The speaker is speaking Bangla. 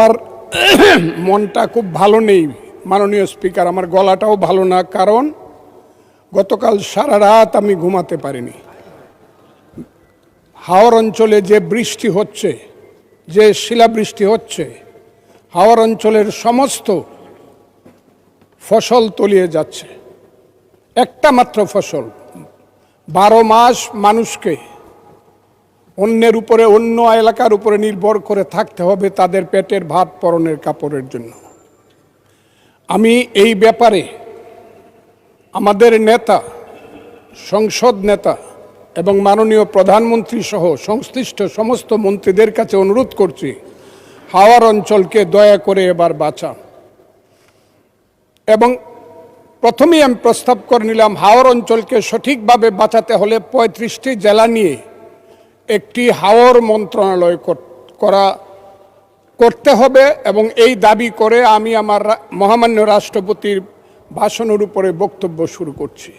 আমার মনটা খুব ভালো নেই মাননীয় স্পিকার, আমার গলাটাও ভালো না, কারণ গতকাল সারা রাত আমি ঘুমাতে পারিনি। হাওর অঞ্চলে যে বৃষ্টি হচ্ছে, যে শিলাবৃষ্টি হচ্ছে, হাওর অঞ্চলের সমস্ত ফসল তলিয়ে যাচ্ছে। একটা মাত্র ফসল 12 মাস মানুষকে অন্যের উপরে, অন্য এলাকার উপরে নির্ভর করে থাকতে হবে তাদের পেটের ভাত পরনের কাপড়ের জন্য। আমি এই ব্যাপারে আমাদের নেতা, সংসদ নেতা এবং মাননীয় প্রধানমন্ত্রী সহ সংশ্লিষ্ট সমস্ত মন্ত্রীদের কাছে অনুরোধ করছি, হাওর অঞ্চলকে দয়া করে এবার বাঁচান। এবং প্রথমেই আমি প্রস্তাব করে নিলাম, হাওর অঞ্চলকে সঠিকভাবে বাঁচাতে হলে 35টি জেলা নিয়ে একটি হাওর মন্ত্রণালয় করতে হবে, এবং এই দাবি করে আমি আমার মহামান্য রাষ্ট্রপতির ভাষণের উপরে বক্তব্য শুরু করছি।